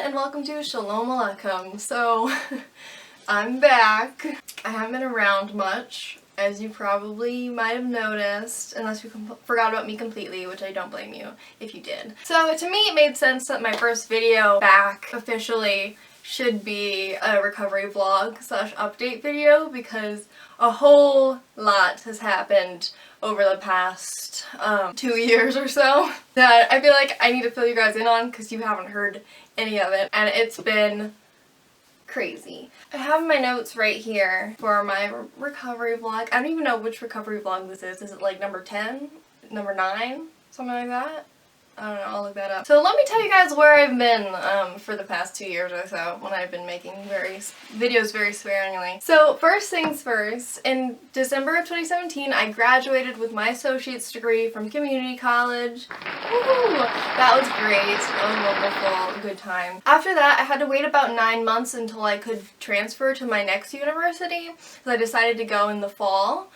and welcome to Shalom Aleichem. So, I'm back. I haven't been around much, as you probably might have noticed, unless you forgot about me completely, which I don't blame you if you did. So, to me it made sense that my first video back officially should be a recovery vlog / update video because a whole lot has happened over the past 2 years or so that I feel like I need to fill you guys in on because you haven't heard any of it, and it's been crazy. I have my notes right here for my recovery vlog. I don't even know which recovery vlog this is. Is it like number 10? Number 9? Something like that? I don't know, I'll look that up. So let me tell you guys where I've been for the past 2 years or so when I've been making videos very sparingly. So first things first, in December of 2017 I graduated with my associate's degree from community college. Woo! That was great. That was wonderful. Good time. After that I had to wait about 9 months until I could transfer to my next university because I decided to go in the fall.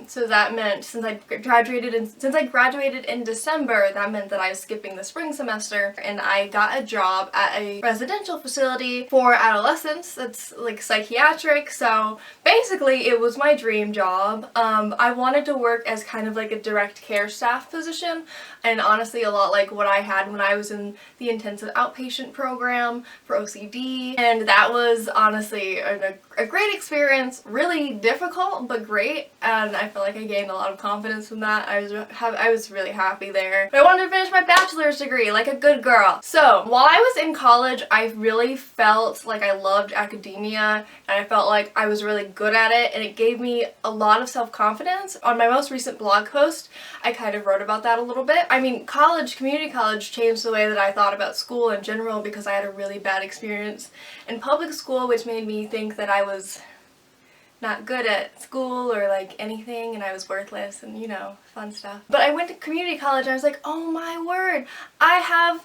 So that meant since I graduated in December, that meant that I was skipping the spring semester, and I got a job at a residential facility for adolescents that's like psychiatric. So basically it was my dream job. I wanted to work as kind of like a direct care staff position, and honestly a lot like what I had when I was in the intensive outpatient program for OCD, and that was honestly a great experience, really difficult but great. And I feel like I gained a lot of confidence from that. I was really happy there. But I wanted to finish my bachelor's degree like a good girl. So while I was in college, I really felt like I loved academia, and I felt like I was really good at it, and it gave me a lot of self-confidence. On my most recent blog post, I kind of wrote about that a little bit. I mean, community college changed the way that I thought about school in general because I had a really bad experience in public school, which made me think that I was not good at school or like anything, and I was worthless and, you know, fun stuff. But I went to community college and I was like, oh my word, I have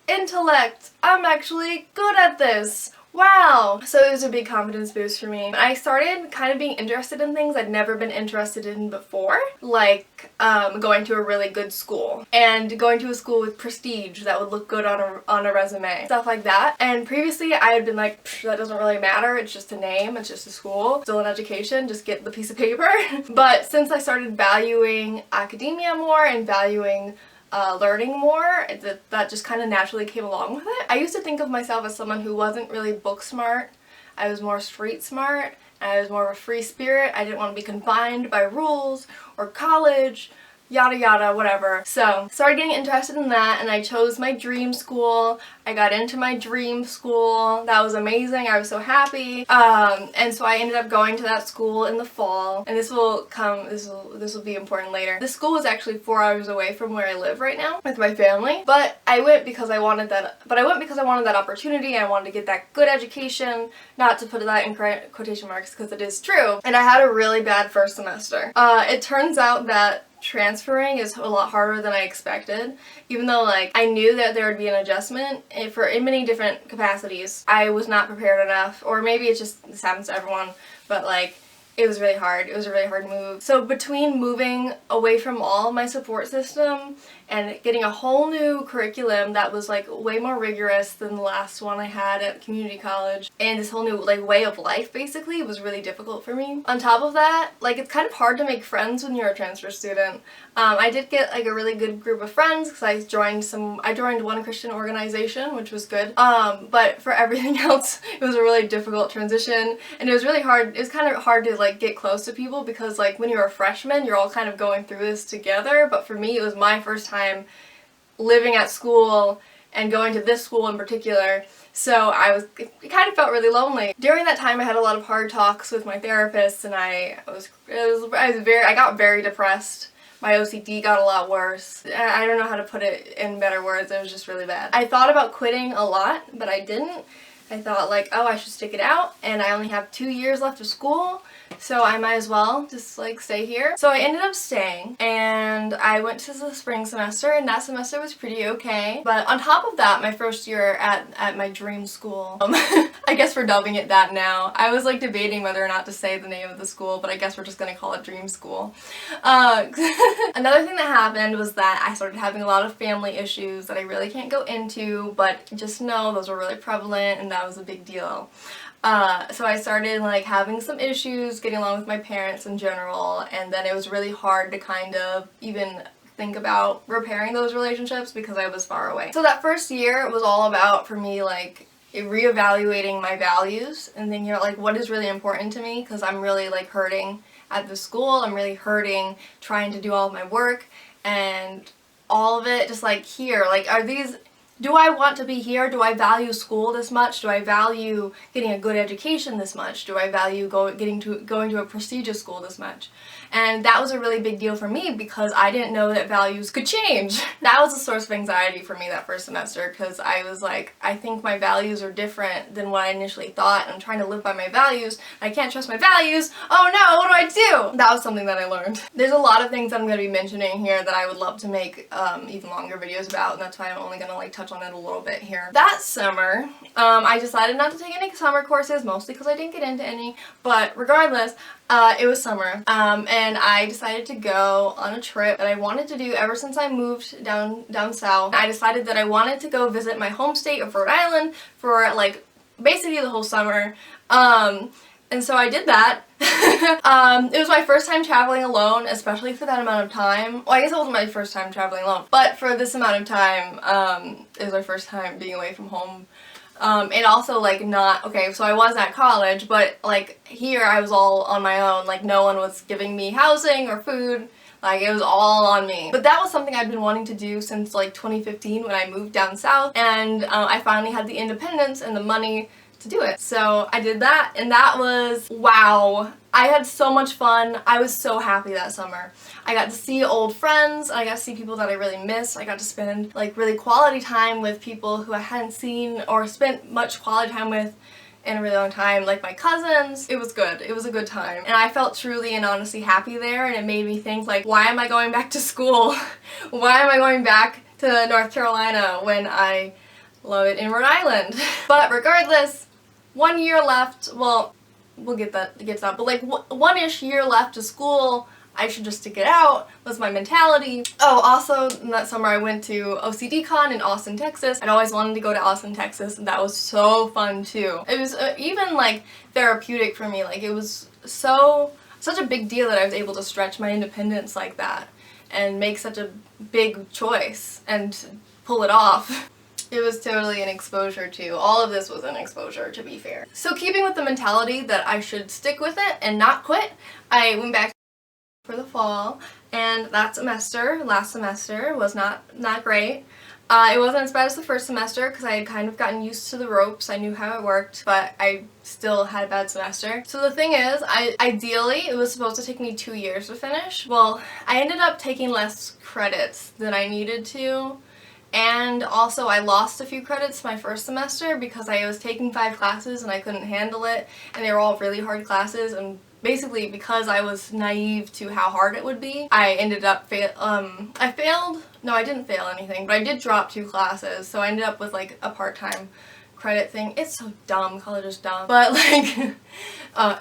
intellect. I'm actually good at this. Wow! So it was a big confidence boost for me. I started kind of being interested in things I'd never been interested in before, like going to a really good school and going to a school with prestige that would look good on a resume, stuff like that. And previously I had been like, that doesn't really matter, it's just a name, it's just a school, still an education, just get the piece of paper. But since I started valuing academia more and valuing learning more, that just kind of naturally came along with it. I used to think of myself as someone who wasn't really book smart. I was more street smart, and I was more of a free spirit. I didn't want to be confined by rules or college, yada yada, whatever. So started getting interested in that, and I chose my dream school. I got into my dream school. That was amazing. I was so happy. And so I ended up going to that school in the fall, and this will be important later. The school is actually 4 hours away from where I live right now with my family, but I went because I wanted that opportunity. I wanted to get that good education, not to put that in quotation marks because it is true. And I had a really bad first semester. It turns out that transferring is a lot harder than I expected, even though like I knew that there would be an adjustment in many different capacities. I was not prepared enough, or maybe this happens to everyone, but like it was really hard. It was a really hard move. So between moving away from all my support system and getting a whole new curriculum that was like way more rigorous than the last one I had at community college, and this whole new like way of life basically, was really difficult for me. On top of that, like it's kind of hard to make friends when you're a transfer student. I did get like a really good group of friends because I joined one Christian organization, which was good. But for everything else, it was a really difficult transition, and it was really hard. It was kind of hard to like get close to people because like when you're a freshman, you're all kind of going through this together. But for me, it was my first time living at school and going to this school in particular, so it kind of felt really lonely. During that time I had a lot of hard talks with my therapist, and I got very depressed. My OCD got a lot worse. I don't know how to put it in better words, it was just really bad. I thought about quitting a lot, but I didn't. I thought like, oh, I should stick it out, and I only have 2 years left of school, so I might as well just like stay here. So I ended up staying, and I went to the spring semester, and that semester was pretty okay. But on top of that, my first year at my dream school, I guess we're dubbing it that now. I was like debating whether or not to say the name of the school, but I guess we're just gonna call it Dream School. Another thing that happened was that I started having a lot of family issues that I really can't go into, but just know those were really prevalent, and that was a big deal. So I started like having some issues getting along with my parents in general, and then it was really hard to kind of even think about repairing those relationships because I was far away. So that first year was all about, for me, like reevaluating my values and thinking about like what is really important to me, because I'm really like hurting at the school. I'm really hurting trying to do all of my work and all of it just like here. Like, do I want to be here? Do I value school this much? Do I value getting a good education this much? Do I value going to a prestigious school this much? And that was a really big deal for me because I didn't know that values could change. That was a source of anxiety for me that first semester, because I was like, I think my values are different than what I initially thought, and I'm trying to live by my values. I can't trust my values. Oh no, what do I do? That was something that I learned. There's a lot of things I'm going to be mentioning here that I would love to make even longer videos about, and that's why I'm only going to like touch on it a little bit here. That summer, I decided not to take any summer courses, mostly because I didn't get into any, but regardless, it was summer, and I decided to go on a trip that I wanted to do ever since I moved down south. I decided that I wanted to go visit my home state of Rhode Island for like basically the whole summer, and so I did that. It was my first time traveling alone, especially for that amount of time. Well, I guess it wasn't my first time traveling alone, but for this amount of time, it was my first time being away from home. And also like okay, so I was at college, but like here I was all on my own. Like no one was giving me housing or food. Like it was all on me. But that was something I'd been wanting to do since like 2015 when I moved down south, and I finally had the independence and the money to do it. So I did that, and that was, wow. I had so much fun. I was so happy that summer. I got to see old friends, I got to see people that I really miss. I got to spend like really quality time with people who I hadn't seen or spent much quality time with in a really long time, like my cousins. It was good. It was a good time. And I felt truly and honestly happy there, and it made me think like, why am I going back to school? Why am I going back to North Carolina when I love it in Rhode Island? But regardless, 1 year left. Well, we'll get to that, but like one-ish year left to school. I should just stick it out, was my mentality. Oh, also in that summer I went to OCDCon in Austin, Texas. I'd always wanted to go to Austin, Texas, and that was so fun too. It was even like therapeutic for me. Like it was such a big deal that I was able to stretch my independence like that and make such a big choice and pull it off. It was totally an exposure too. All of this was an exposure, to be fair. So keeping with the mentality that I should stick with it and not quit, I went back for the fall, and that semester, last semester, was not great. It wasn't as bad as the first semester because I had kind of gotten used to the ropes. I knew how it worked, but I still had a bad semester. So the thing is, ideally it was supposed to take me 2 years to finish. Well, I ended up taking less credits than I needed to. And also I lost a few credits my first semester because I was taking 5 classes and I couldn't handle it, and they were all really hard classes, and basically because I was naive to how hard it would be, I ended up I failed. No, I didn't fail anything, but I did drop 2 classes, so I ended up with like a part-time credit thing. It's so dumb. College is dumb. But like,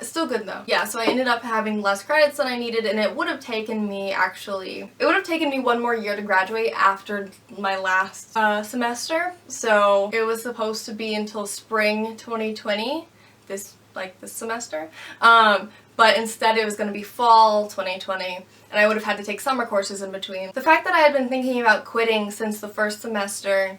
it's still good though. Yeah, so I ended up having less credits than I needed, and it would have taken me actually, it would have taken me 1 more year to graduate after my last semester. So it was supposed to be until spring 2020, this semester. But instead it was going to be fall 2020, and I would have had to take summer courses in between. The fact that I had been thinking about quitting since the first semester,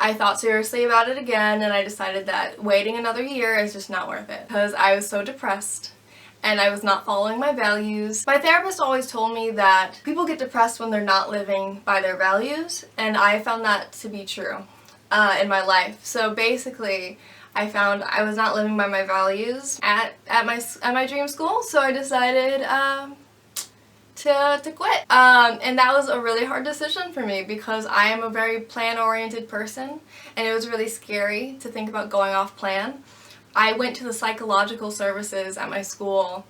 I thought seriously about it again, and I decided that waiting another year is just not worth it because I was so depressed and I was not following my values. My therapist always told me that people get depressed when they're not living by their values, and I found that to be true in my life. So basically, I found I was not living by my values at my dream school, so I decided to quit. And that was a really hard decision for me because I am a very plan-oriented person, and it was really scary to think about going off plan. I went to the psychological services at my school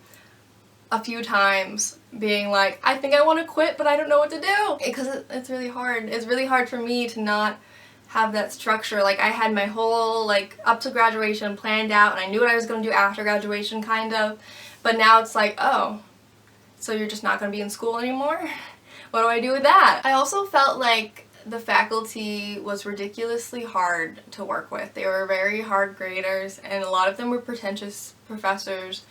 a few times being like, I think I want to quit, but I don't know what to do. Because it's really hard. It's really hard for me to not have that structure. Like, I had my whole, like, up to graduation planned out, and I knew what I was going to do after graduation, kind of. But now it's like, oh, so you're just not going to be in school anymore? What do I do with that? I also felt like the faculty was ridiculously hard to work with. They were very hard graders, and a lot of them were pretentious professors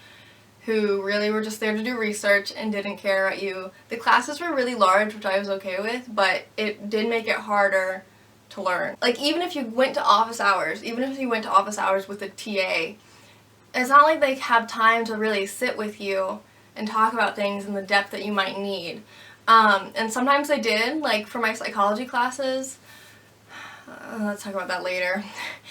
who really were just there to do research and didn't care about you. The classes were really large, which I was okay with, but it did make it harder to learn. Like, even if you went to office hours with a TA, it's not like they have time to really sit with you and talk about things in the depth that you might need. And sometimes they did, like for my psychology classes. Let's talk about that later.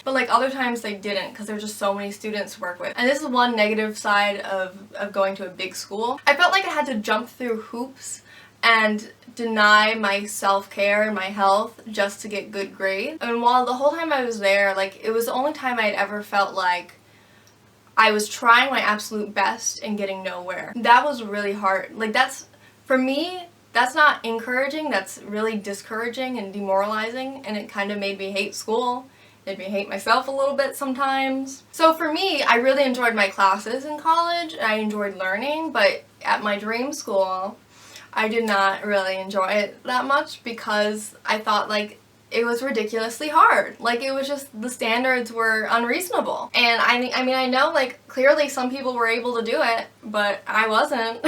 But like other times they didn't, because there's just so many students to work with. And this is one negative side of going to a big school. I felt like I had to jump through hoops and deny my self-care and my health just to get good grades. And while the whole time I was there, like, it was the only time I had ever felt like I was trying my absolute best and getting nowhere. That was really hard. Like, that's, for me, that's not encouraging, that's really discouraging and demoralizing, and it kind of made me hate school. It made me hate myself a little bit sometimes. So for me, I really enjoyed my classes in college. I enjoyed learning, but at my dream school, I did not really enjoy it that much because I thought, like, it was ridiculously hard. Like, it was just, the standards were unreasonable. And I mean, I know, like, clearly some people were able to do it, but I wasn't.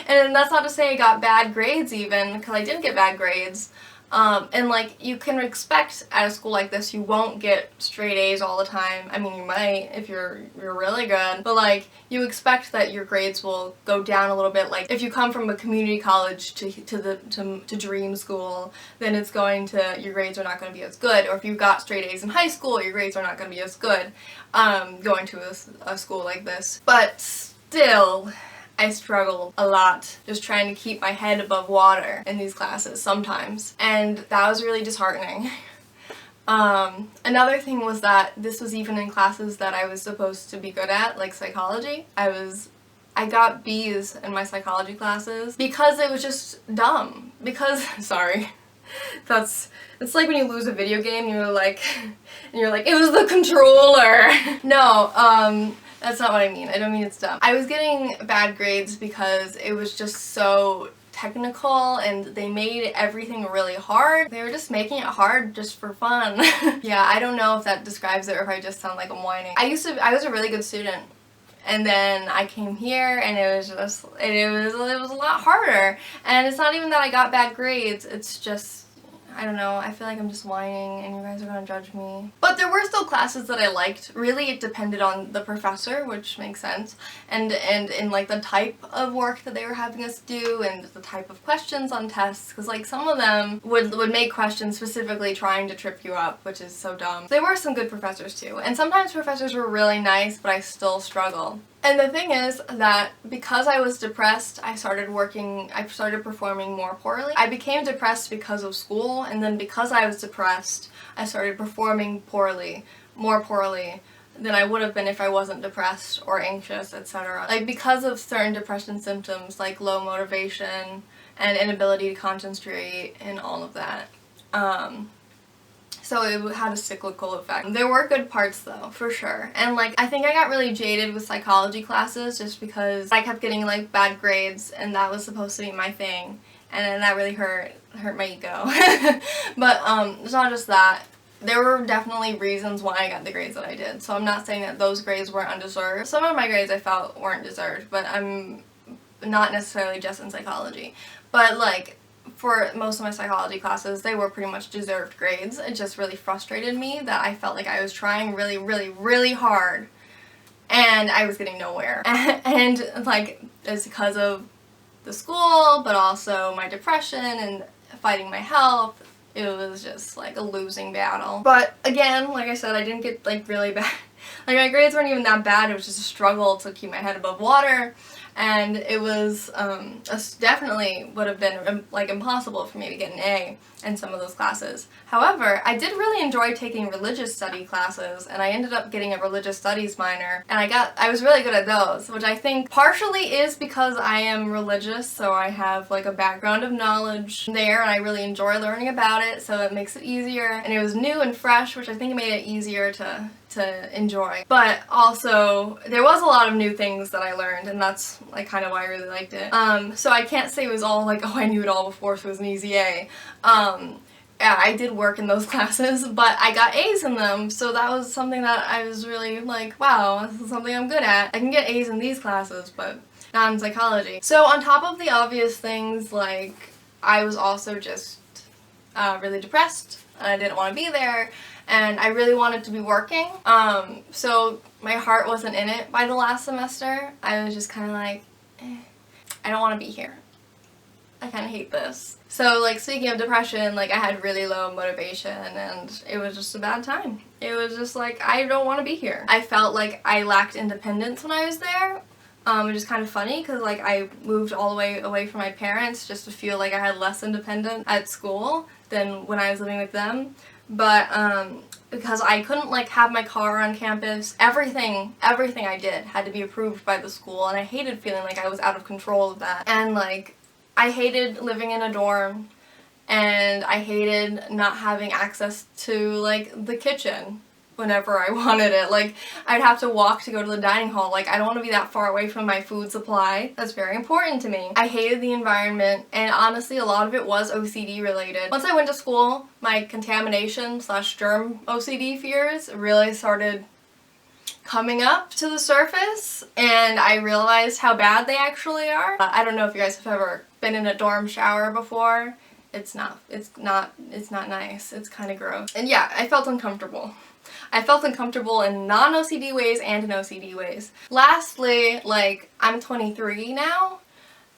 And that's not to say I got bad grades even, because I didn't get bad grades. And like, you can expect at a school like this, you won't get straight A's all the time. I mean, you might if you're really good, but like, you expect that your grades will go down a little bit. Like, if you come from a community college to dream school, then it's going to, your grades are not going to be as good. Or if you got straight A's in high school, your grades are not going to be as good going to a school like this. But still, I struggled a lot just trying to keep my head above water in these classes sometimes, and that was really disheartening. Another thing was that this was even in classes that I was supposed to be good at, like psychology. I got B's in my psychology classes because it was just dumb. Because, sorry, it's like when you lose a video game, you're like, it was the controller. No, that's not what I mean. I don't mean it's dumb. I was getting bad grades because it was just so technical and they made everything really hard. They were just making it hard just for fun. Yeah, I don't know if that describes it or if I just sound like I'm whining. I was a really good student, and then I came here and it was a lot harder. And it's not even that I got bad grades, it's just, I don't know, I feel like I'm just whining and you guys are gonna judge me. But there were still classes that I liked. Really, it depended on the professor, which makes sense, and in like the type of work that they were having us do and the type of questions on tests, because like some of them would make questions specifically trying to trip you up, which is so dumb. There were some good professors too, and sometimes professors were really nice, but I still struggle. And the thing is that because I was depressed, I started performing more poorly. I became depressed because of school, and then because I was depressed, I started performing more poorly than I would have been if I wasn't depressed or anxious, etc. Like, because of certain depression symptoms like low motivation and inability to concentrate and all of that. So it had a cyclical effect. There were good parts though, for sure. And like, I think I got really jaded with psychology classes just because I kept getting like bad grades and that was supposed to be my thing. And then that really hurt my ego. But it's not just that. There were definitely reasons why I got the grades that I did. So I'm not saying that those grades were undeserved. Some of my grades I felt weren't deserved, but I'm not necessarily just in psychology. But like, for most of my psychology classes, they were pretty much deserved grades. It just really frustrated me that I felt like I was trying really, really, really hard and I was getting nowhere. And like, it's because of the school, but also my depression and fighting my health. It was just like a losing battle. But again, like I said, I didn't get like really bad. Like, my grades weren't even that bad. It was just a struggle to keep my head above water. and it was definitely would have been like impossible for me to get an A in some of those classes. However, I did really enjoy taking religious study classes, and I ended up getting a religious studies minor, and I was really good at those, which I think partially is because I am religious, so I have like a background of knowledge there, and I really enjoy learning about it, so it makes it easier, and it was new and fresh, which I think made it easier to enjoy. But also, there was a lot of new things that I learned, and that's like kind of why I really liked it. So I can't say it was all like, oh, I knew it all before, so it was an easy A. Yeah, I did work in those classes, but I got A's in them, so that was something that I was really like, wow, this is something I'm good at. I can get A's in these classes, but not in psychology. So on top of the obvious things, like, I was also just really depressed, and I didn't want to be there, and I really wanted to be working. So my heart wasn't in it by the last semester. I was just kind of like, I don't want to be here. I kind of hate this. So, like, speaking of depression, like, I had really low motivation, and it was just a bad time. It was just like, I don't want to be here. I felt like I lacked independence when I was there, which is kind of funny, because, like, I moved all the way away from my parents just to feel like I had less independence at school than when I was living with them. But, because I couldn't, like, have my car on campus, everything I did had to be approved by the school, and I hated feeling like I was out of control of that. And, like, I hated living in a dorm, and I hated not having access to, like, the kitchen whenever I wanted it. Like, I'd have to walk to go to the dining hall. Like, I don't want to be that far away from my food supply. That's very important to me. I hated the environment, and honestly, a lot of it was OCD related. Once I went to school, my contamination/germ OCD fears really started coming up to the surface, and I realized how bad they actually are. I don't know if you guys have ever been in a dorm shower before. It's not nice. It's kind of gross. And yeah, I felt uncomfortable. I felt uncomfortable in non-OCD ways and in OCD ways. Lastly, like, I'm 23 now,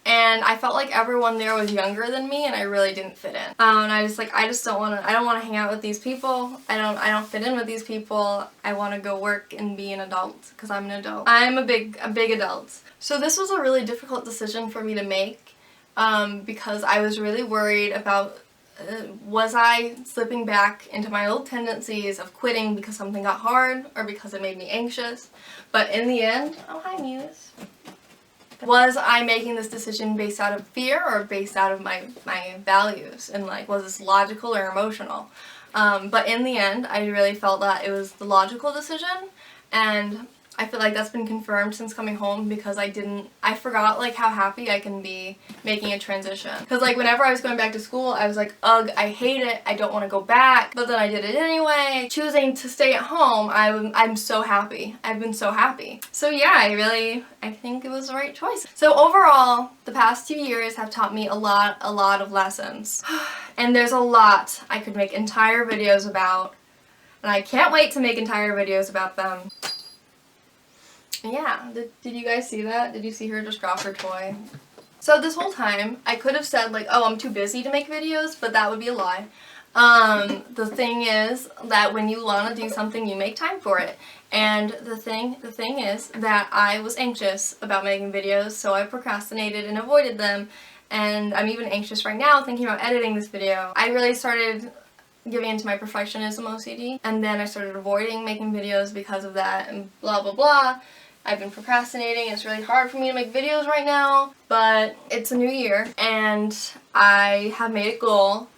and I felt like everyone there was younger than me, and I really didn't fit in. And I don't want to hang out with these people. I don't fit in with these people. I want to go work and be an adult, because I'm an adult. I'm a big adult. So this was a really difficult decision for me to make, because I was really worried about, was I slipping back into my old tendencies of quitting because something got hard, or because it made me anxious? But in the end, oh hi Muse. Was I making this decision based out of fear or based out of my values? And, like, was this logical or emotional? But in the end, I really felt that it was the logical decision, and I feel like that's been confirmed since coming home, because I forgot, like, how happy I can be making a transition. Because, like, whenever I was going back to school, I was like, ugh, I hate it, I don't want to go back, but then I did it anyway. Choosing to stay at home, I'm so happy. I've been so happy. So yeah, I think it was the right choice. So overall, the past 2 years have taught me a lot of lessons. And there's a lot I could make entire videos about, and I can't wait to make entire videos about them. Yeah, did you guys see that? Did you see her just drop her toy? So this whole time, I could have said, like, oh, I'm too busy to make videos, but that would be a lie. The thing is that when you want to do something, you make time for it. And the thing is that I was anxious about making videos, so I procrastinated and avoided them. And I'm even anxious right now thinking about editing this video. I really started giving into my perfectionism OCD, and then I started avoiding making videos because of that, and blah blah blah. I've been procrastinating. It's really hard for me to make videos right now, but it's a new year, and I have made a goal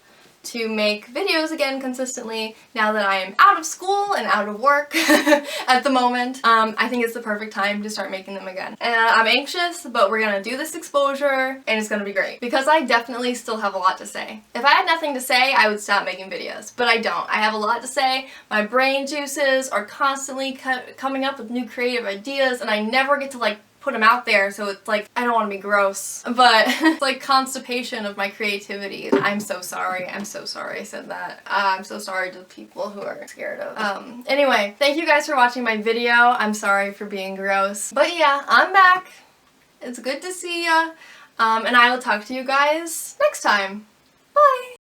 to make videos again consistently now that I am out of school and out of work at the moment. I think it's the perfect time to start making them again. And I'm anxious, but we're gonna do this exposure, and it's gonna be great. Because I definitely still have a lot to say. If I had nothing to say, I would stop making videos. But I don't. I have a lot to say. My brain juices are constantly coming up with new creative ideas, and I never get to, like, put them out there, so it's like, I don't want to be gross, but it's like constipation of my creativity. I'm so sorry I said that. I'm so sorry to the people who are scared of. Anyway, thank you guys for watching my video. I'm sorry for being gross, but yeah, I'm back. It's good to see ya, and I will talk to you guys next time.